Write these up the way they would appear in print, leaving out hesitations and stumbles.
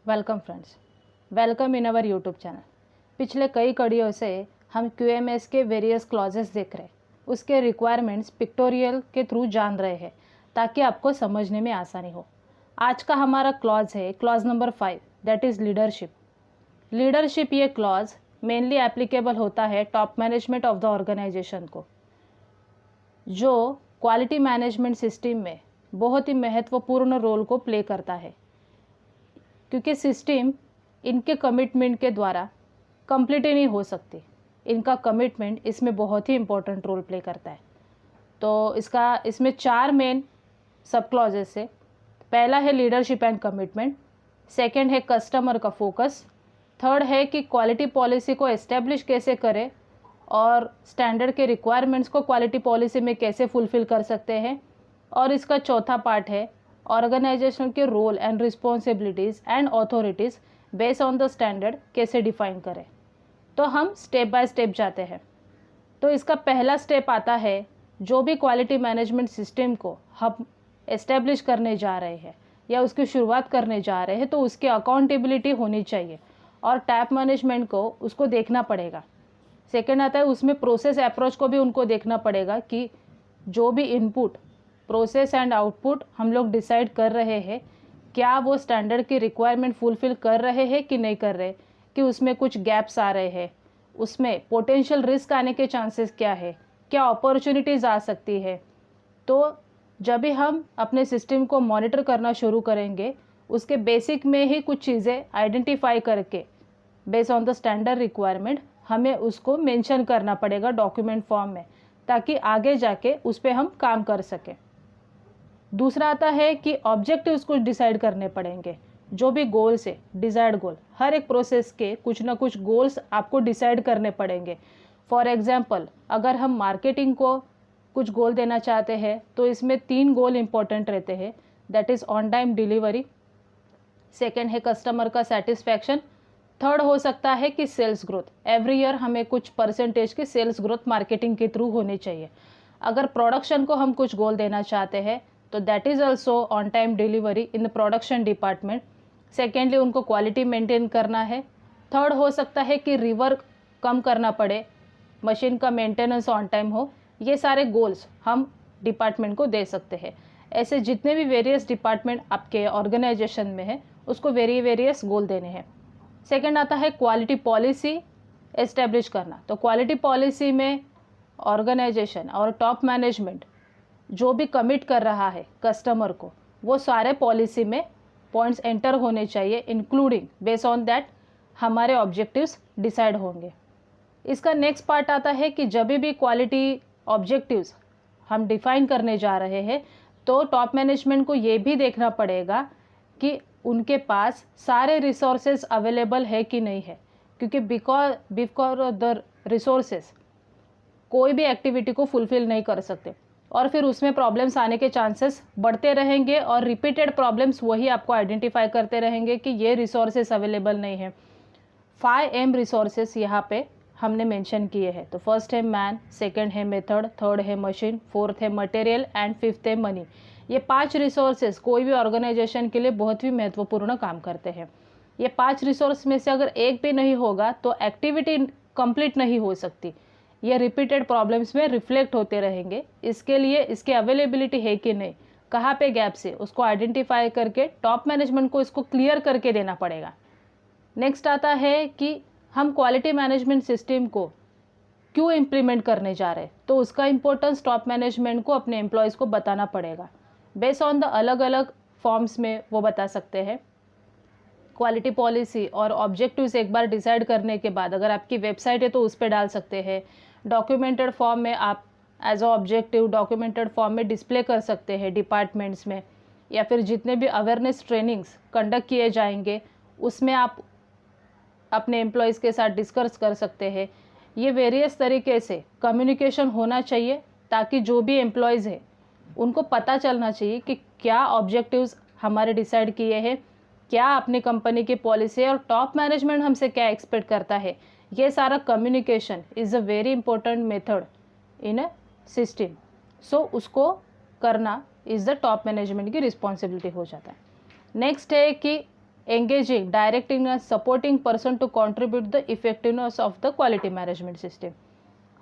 Welcome friends, welcome in our YouTube channel. पिछले कई कड़ियों से हम QMS के वेरियस क्लॉजेस देख रहे हैं, उसके रिक्वायरमेंट्स पिक्टोरियल के थ्रू जान रहे हैं ताकि आपको समझने में आसानी हो। आज का हमारा क्लॉज है clause number 5, that is leadership. Leadership ये क्लॉज मेनली एप्लीकेबल होता है top management of the organization को, जो क्वालिटी मैनेजमेंट सिस्टम में बहुत ही महत्वपूर्ण रोल को प्ले करता है, क्योंकि सिस्टम इनके कमिटमेंट के द्वारा कंप्लीट ही नहीं हो सकती। इनका कमिटमेंट इसमें बहुत ही इंपॉर्टेंट रोल प्ले करता है। तो इसमें 4 मेन सब क्लॉजेस है। पहला है लीडरशिप एंड कमिटमेंट, सेकंड है कस्टमर का फोकस, थर्ड है कि क्वालिटी पॉलिसी को एस्टेब्लिश कैसे करें और स्टैंडर्ड के रिक्वायरमेंट्स को क्वालिटी पॉलिसी में कैसे फुलफ़िल कर सकते हैं, और इसका चौथा पार्ट है ऑर्गेनाइजेशन के role and responsibilities and authorities based on the standard कैसे डिफाइन करें। तो हम स्टेप बाय स्टेप जाते हैं। तो इसका पहला स्टेप आता है, जो भी क्वालिटी मैनेजमेंट सिस्टम को हम एस्टेब्लिश करने जा रहे हैं या उसकी शुरुआत करने जा रहे हैं, तो उसकी अकाउंटेबिलिटी होनी चाहिए और टैप मैनेजमेंट को उसको देखना पड़ेगा। सेकेंड आता है, उसमें प्रोसेस अप्रोच को भी उनको देखना पड़ेगा कि जो भी इनपुट, प्रोसेस एंड आउटपुट हम लोग डिसाइड कर रहे हैं, क्या वो स्टैंडर्ड की रिक्वायरमेंट फुलफ़िल कर रहे हैं कि नहीं कर रहे, कि उसमें कुछ गैप्स आ रहे हैं, उसमें पोटेंशियल रिस्क आने के चांसेस क्या है, क्या अपॉर्चुनिटीज़ आ सकती है। तो जब भी हम अपने सिस्टम को मॉनिटर करना शुरू करेंगे, उसके बेसिक में ही कुछ चीज़ें आइडेंटिफाई करके based on the standard requirement हमें उसको मेंशन करना पड़ेगा डॉक्यूमेंट फॉर्म में, ताकि आगे जाके उस पर हम काम कर सकें। दूसरा आता है कि ऑब्जेक्टिव्स कुछ डिसाइड करने पड़ेंगे। जो भी गोल्स है, डिज़ायर्ड गोल, हर एक प्रोसेस के कुछ ना कुछ गोल्स आपको डिसाइड करने पड़ेंगे। फॉर एग्जांपल, अगर हम मार्केटिंग को कुछ गोल देना चाहते हैं तो इसमें 3 गोल इंपॉर्टेंट रहते हैं, that is on time delivery, second है कस्टमर का सेटिस्फैक्शन, थर्ड हो सकता है कि सेल्स ग्रोथ। एवरी ईयर हमें कुछ परसेंटेज की सेल्स ग्रोथ मार्केटिंग के थ्रू होनी चाहिए। अगर प्रोडक्शन को हम कुछ गोल देना चाहते हैं तो that is also on time delivery in the production department. Secondly, उनको क्वालिटी मेंटेन करना है। थर्ड हो सकता है कि रिवर्क कम करना पड़े, मशीन का मेंटेनेंस ऑन टाइम हो। ये सारे गोल्स हम डिपार्टमेंट को दे सकते हैं। ऐसे जितने भी वेरियस डिपार्टमेंट आपके ऑर्गेनाइजेशन में है, उसको वेरियस गोल देने हैं। सेकेंड आता है क्वालिटी पॉलिसी एस्टेब्लिश करना। तो क्वालिटी पॉलिसी में ऑर्गेनाइजेशन और टॉप मैनेजमेंट जो भी कमिट कर रहा है कस्टमर को, वो सारे पॉलिसी में पॉइंट्स एंटर होने चाहिए, इंक्लूडिंग बेस्ड ऑन दैट हमारे ऑब्जेक्टिव्स डिसाइड होंगे। इसका नेक्स्ट पार्ट आता है कि जब भी क्वालिटी ऑब्जेक्टिव्स हम डिफाइन करने जा रहे हैं, तो टॉप मैनेजमेंट को ये भी देखना पड़ेगा कि उनके पास सारे रिसोर्सेज अवेलेबल है कि नहीं है, क्योंकि बिकॉज ऑफ द रिसोर्सेज कोई भी एक्टिविटी को फुलफिल नहीं कर सकते और फिर उसमें प्रॉब्लम्स आने के चांसेस बढ़ते रहेंगे और रिपीटेड प्रॉब्लम्स वही आपको आइडेंटिफाई करते रहेंगे कि ये रिसोर्सेज अवेलेबल नहीं है। 5M रिसोर्सेज यहाँ पे हमने मेंशन किए हैं। तो फर्स्ट है मैन, सेकंड है मेथड, थर्ड है मशीन, फोर्थ है मटेरियल एंड फिफ्थ है मनी। ये 5 रिसोर्सेज कोई भी ऑर्गेनाइजेशन के लिए बहुत ही महत्वपूर्ण काम करते हैं। ये 5 रिसोर्स में से अगर एक भी नहीं होगा तो एक्टिविटी कंप्लीट नहीं हो सकती। ये रिपीटेड प्रॉब्लम्स में रिफ्लेक्ट होते रहेंगे। इसके लिए इसकी अवेलेबिलिटी है कि नहीं, कहाँ पे गैप्स है, उसको आइडेंटिफाई करके टॉप मैनेजमेंट को इसको क्लियर करके देना पड़ेगा। नेक्स्ट आता है कि हम क्वालिटी मैनेजमेंट सिस्टम को क्यों इम्प्लीमेंट करने जा रहे हैं, तो उसका इंपॉर्टेंस टॉप मैनेजमेंट को अपने एम्प्लॉयज़ को बताना पड़ेगा। बेस्ड ऑन द अलग अलग फॉर्म्स में वो बता सकते हैं। क्वालिटी पॉलिसी और ऑब्जेक्टिव्स एक बार डिसाइड करने के बाद अगर आपकी वेबसाइट है तो उस पर डाल सकते हैं। डॉक्यूमेंटेड फॉर्म में आप as a objective documented form में डिस्प्ले कर सकते हैं डिपार्टमेंट्स में, या फिर जितने भी अवेयरनेस ट्रेनिंग्स कंडक्ट किए जाएंगे उसमें आप अपने एम्प्लॉयज़ के साथ डिस्कस कर सकते हैं। ये वेरियस तरीके से कम्युनिकेशन होना चाहिए ताकि जो भी एम्प्लॉयज़ है उनको पता चलना चाहिए कि क्या ऑब्जेक्टिव्स हमारे डिसाइड किए हैं, क्या अपनी कंपनी की पॉलिसी है और टॉप मैनेजमेंट हमसे क्या एक्सपेक्ट करता है। ये सारा communication is a very important method in a system. So उसको करना इज़ द टॉप मैनेजमेंट की रिस्पॉन्सिबिलिटी हो जाता है। नेक्स्ट है कि engaging, directing and supporting person to contribute the effectiveness of the quality management system.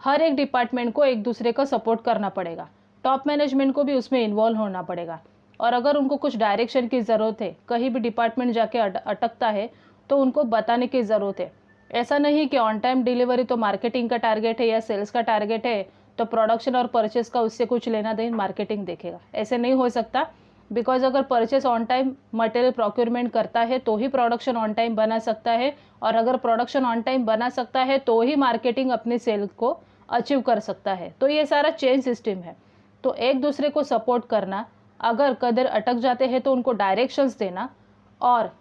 हर एक डिपार्टमेंट को एक दूसरे का सपोर्ट करना पड़ेगा, टॉप मैनेजमेंट को भी उसमें इन्वॉल्व होना पड़ेगा, और अगर उनको कुछ डायरेक्शन की ज़रूरत है, कहीं भी डिपार्टमेंट जाके अटकता है तो उनको बताने की ज़रूरत है। ऐसा नहीं कि ऑन टाइम डिलीवरी तो मार्केटिंग का टारगेट है या सेल्स का टारगेट है, तो प्रोडक्शन और परचेस का उससे कुछ लेना देना मार्केटिंग देखेगा। ऐसे नहीं हो सकता, बिकॉज अगर purchase on time material procurement करता है तो ही प्रोडक्शन ऑन टाइम बना सकता है, और अगर प्रोडक्शन ऑन टाइम बना सकता है तो ही मार्केटिंग अपनी सेल को अचीव कर सकता है। तो ये सारा चेन सिस्टम है। तो एक दूसरे को सपोर्ट करना, अगर कदर अटक जाते हैं तो उनको डायरेक्शंस देना, और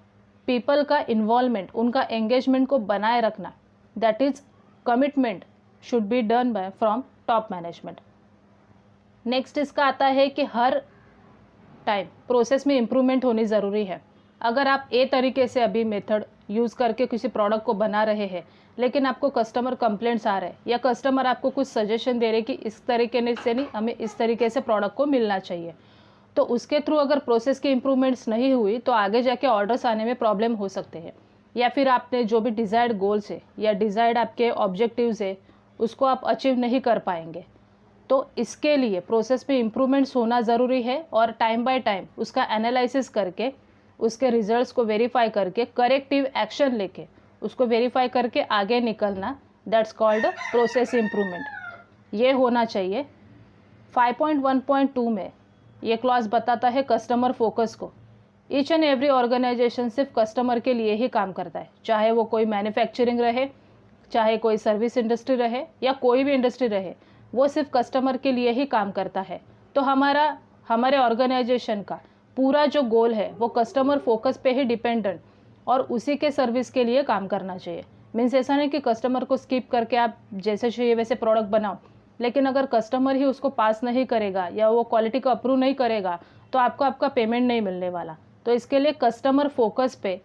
पीपल का इन्वॉल्वमेंट, उनका एंगेजमेंट को बनाए रखना, that is commitment should be done by from top management. Next इसका आता है कि हर टाइम प्रोसेस में इम्प्रूवमेंट होनी ज़रूरी है। अगर आप ए तरीके से अभी मेथड यूज़ करके किसी प्रोडक्ट को बना रहे हैं, लेकिन आपको कस्टमर कंप्लेंट्स आ रहे हैं या कस्टमर आपको कुछ सजेशन दे रहे कि इस तरीके से नहीं, हमें इस तरीके से प्रोडक्ट को मिलना चाहिए, तो उसके थ्रू अगर प्रोसेस की इम्प्रूवमेंट्स नहीं हुई तो आगे जाके ऑर्डर्स आने में प्रॉब्लम हो सकते हैं, या फिर आपने जो भी डिज़ायर्ड गोल्स है या डिज़ायर्ड आपके ऑब्जेक्टिव्स है उसको आप अचीव नहीं कर पाएंगे। तो इसके लिए प्रोसेस में इम्प्रूवमेंट्स होना ज़रूरी है, और टाइम बाय टाइम उसका एनालिसिस करके, उसके रिजल्ट्स को वेरीफाई करके, करेक्टिव एक्शन लेके उसको वेरीफाई करके आगे निकलना, दैट्स कॉल्ड प्रोसेस इम्प्रूवमेंट। ये होना चाहिए। 5.1.2 में ये क्लॉज बताता है कस्टमर फोकस को। ईच एंड एवरी ऑर्गेनाइजेशन सिर्फ कस्टमर के लिए ही काम करता है, चाहे वो कोई मैन्युफैक्चरिंग रहे, चाहे कोई सर्विस इंडस्ट्री रहे या कोई भी इंडस्ट्री रहे, वो सिर्फ कस्टमर के लिए ही काम करता है। तो हमारे ऑर्गेनाइजेशन का पूरा जो गोल है वो कस्टमर फोकस पे ही डिपेंडेंट, और उसी के सर्विस के लिए काम करना चाहिए। मीन्स ऐसा नहीं कि कस्टमर को स्किप करके आप जैसे चाहिए वैसे प्रोडक्ट बनाओ, लेकिन अगर कस्टमर ही उसको पास नहीं करेगा या वो क्वालिटी को अप्रूव नहीं करेगा तो आपको आपका पेमेंट नहीं मिलने वाला। तो इसके लिए कस्टमर फोकस पे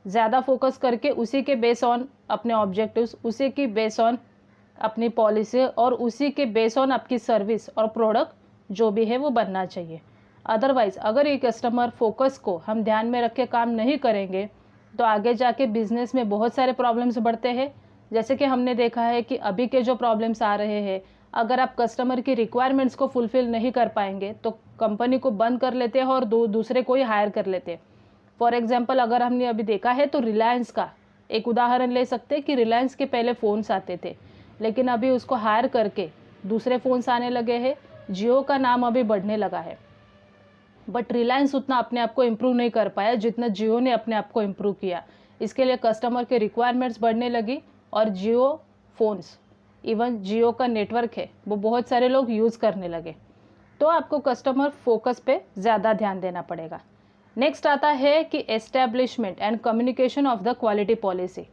ज़्यादा फोकस करके उसी के बेस ऑन अपने ऑब्जेक्टिव्स, उसी की बेस ऑन अपनी पॉलिसी, और उसी के बेस ऑन आपकी सर्विस और प्रोडक्ट जो भी है वो बनना चाहिए। अदरवाइज़ अगर ये कस्टमर फोकस को हम ध्यान में रख के काम नहीं करेंगे तो आगे जाके बिजनेस में बहुत सारे प्रॉब्लम्स बढ़ते हैं। जैसे कि हमने देखा है कि अभी के जो प्रॉब्लम्स आ रहे हैं, अगर आप कस्टमर की रिक्वायरमेंट्स को फुलफिल नहीं कर पाएंगे तो कंपनी को बंद कर लेते हैं और दूसरे को ही हायर कर लेते हैं। फॉर एग्जांपल अगर हमने अभी देखा है तो रिलायंस का एक उदाहरण ले सकते हैं कि रिलायंस के पहले फ़ोन्स आते थे, लेकिन अभी उसको हायर करके दूसरे फ़ोन्स आने लगे हैं। जियो का नाम अभी बढ़ने लगा है, बट रिलायंस उतना अपने आप को इम्प्रूव नहीं कर पाया जितना जियो ने अपने आप को इम्प्रूव किया। इसके लिए कस्टमर के रिक्वायरमेंट्स बढ़ने लगी, और जियो फ़ोन्स, इवन जियो का नेटवर्क है वो बहुत सारे लोग यूज़ करने लगे। तो आपको कस्टमर फोकस पे ज़्यादा ध्यान देना पड़ेगा। नेक्स्ट आता है कि establishment and communication of the quality policy.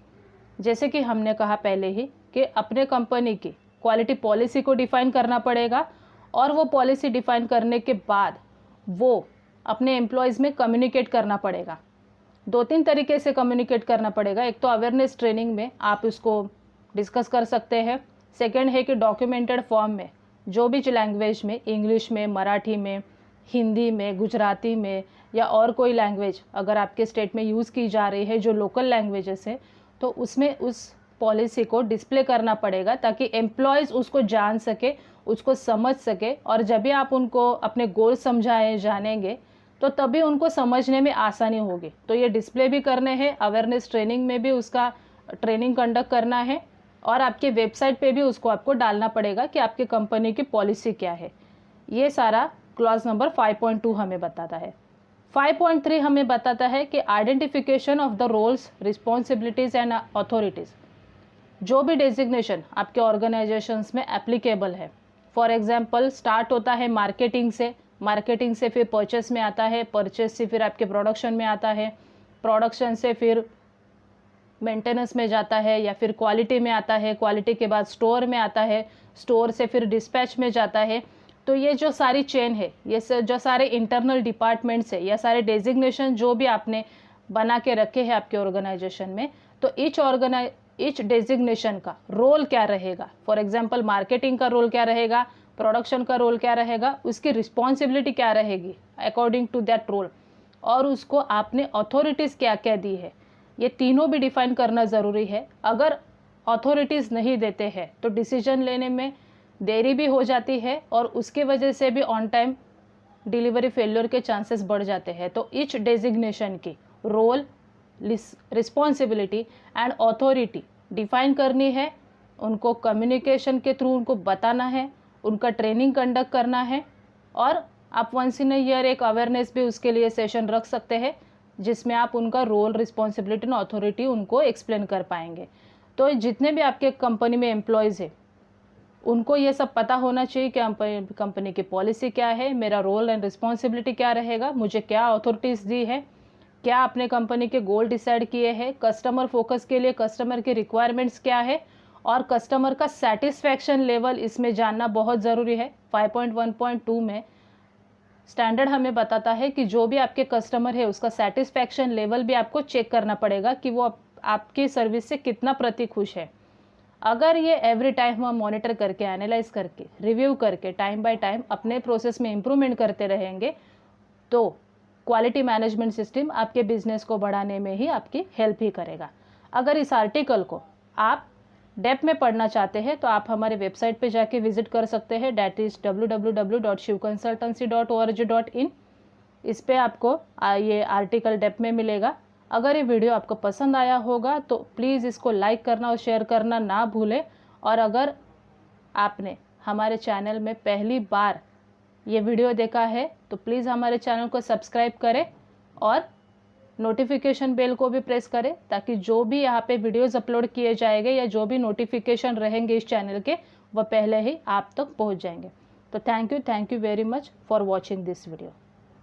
जैसे कि हमने कहा पहले ही कि अपने कंपनी की क्वालिटी पॉलिसी को डिफ़ाइन करना पड़ेगा, और वो पॉलिसी डिफ़ाइन करने के बाद वो अपने एम्प्लॉयज़ में कम्युनिकेट करना पड़ेगा। 2-3 तरीके से कम्युनिकेट करना पड़ेगा। एक तो अवेयरनेस ट्रेनिंग में आप उसको डिस्कस कर सकते हैं। सेकंड है कि डॉक्यूमेंटेड फॉर्म में, जो भी लैंग्वेज में, इंग्लिश में, मराठी में, हिंदी में, गुजराती में या और कोई लैंग्वेज अगर आपके स्टेट में यूज़ की जा रही है जो लोकल लैंग्वेजेस है, तो उसमें उस पॉलिसी को डिस्प्ले करना पड़ेगा ताकि एम्प्लॉयज़ उसको जान सके, उसको समझ सके, और जब भी आप उनको अपने गोल जानेंगे तो तभी उनको समझने में आसानी होगी। तो ये डिस्प्ले भी करने हैं, अवेयरनेस ट्रेनिंग में भी उसका ट्रेनिंग कंडक्ट करना है, और आपके वेबसाइट पे भी उसको आपको डालना पड़ेगा कि आपकी कंपनी की पॉलिसी क्या है। ये सारा क्लॉज नंबर 5.2 हमें बताता है। 5.3 हमें बताता है कि identification of the roles, responsibilities and authorities. जो भी डेजिग्नेशन आपके ऑर्गेनाइजेशंस में एप्लीकेबल है, फॉर एग्जांपल स्टार्ट होता है मार्केटिंग से, मार्केटिंग से फिर परचेस में आता है, परचेस से फिर आपके प्रोडक्शन में आता है, प्रोडक्शन से फिर मेंटेनेंस में जाता है या फिर क्वालिटी में आता है, क्वालिटी के बाद स्टोर में आता है, स्टोर से फिर डिस्पैच में जाता है। तो ये जो सारी चेन है, ये जो सारे इंटरनल डिपार्टमेंट्स है या सारे डेजिग्नेशन जो भी आपने बना के रखे हैं आपके ऑर्गेनाइजेशन में, तो ईच डेजिग्नेशन का रोल क्या रहेगा। फॉर एग्जांपल मार्केटिंग का रोल क्या रहेगा, प्रोडक्शन का रोल क्या रहेगा, उसकी रिस्पॉन्सिबिलिटी क्या रहेगी अकॉर्डिंग टू दैट रोल। और उसको आपने अथॉरिटीज़ क्या क्या दी है, ये तीनों भी डिफाइन करना ज़रूरी है। अगर अथॉरिटीज़ नहीं देते हैं तो डिसीजन लेने में देरी भी हो जाती है और उसके वजह से भी ऑन टाइम डिलीवरी फेल्योर के चांसेस बढ़ जाते हैं। तो ईच डेजिग्नेशन की role, responsibility and authority define करनी है, उनको कम्युनिकेशन के थ्रू उनको बताना है, उनका ट्रेनिंग कंडक्ट करना है, और आप वंस इन अ ईयर एक अवेयरनेस भी उसके लिए सेशन रख सकते हैं जिसमें आप उनका रोल, रिस्पॉन्सिबिलिटी और अथॉरिटी उनको एक्सप्लेन कर पाएंगे। तो जितने भी आपके कंपनी में एम्प्लॉयज़ है उनको ये सब पता होना चाहिए कि कंपनी की पॉलिसी क्या है, मेरा रोल एंड रिस्पॉन्सिबिलिटी क्या रहेगा, मुझे क्या अथॉरिटीज़ दी है, क्या आपने कंपनी के गोल डिसाइड किए हैं, कस्टमर फोकस के लिए कस्टमर की रिक्वायरमेंट्स क्या है, और कस्टमर का सेटिस्फैक्शन लेवल इसमें जानना बहुत ज़रूरी है। 5.1.2 में स्टैंडर्ड हमें बताता है कि जो भी आपके कस्टमर है उसका सेटिस्फैक्शन लेवल भी आपको चेक करना पड़ेगा कि वो आपकी सर्विस से कितना प्रति खुश है। अगर ये एवरी टाइम हम मॉनिटर करके, एनालाइज करके, रिव्यू करके, टाइम बाय टाइम अपने प्रोसेस में इम्प्रूवमेंट करते रहेंगे तो क्वालिटी मैनेजमेंट सिस्टम आपके बिजनेस को बढ़ाने में ही आपकी हेल्प ही करेगा। अगर इस आर्टिकल को आप डेप्थ में पढ़ना चाहते हैं तो आप हमारे वेबसाइट पे जाके विजिट कर सकते हैं, डैट इज़ www.shivconsultancy.org.in। इस पे आपको ये आर्टिकल डेप्थ में मिलेगा। अगर ये वीडियो आपको पसंद आया होगा तो प्लीज़ इसको लाइक करना और शेयर करना ना भूलें। और अगर आपने हमारे चैनल में पहली बार ये वीडियो देखा है तो प्लीज़ हमारे चैनल को सब्सक्राइब करें और नोटिफिकेशन बेल को भी प्रेस करें ताकि जो भी यहाँ पे वीडियोस अपलोड किए जाएंगे या जो भी नोटिफिकेशन रहेंगे इस चैनल के वह पहले ही आप तक पहुँच जाएंगे। तो thank you very much for watching this video.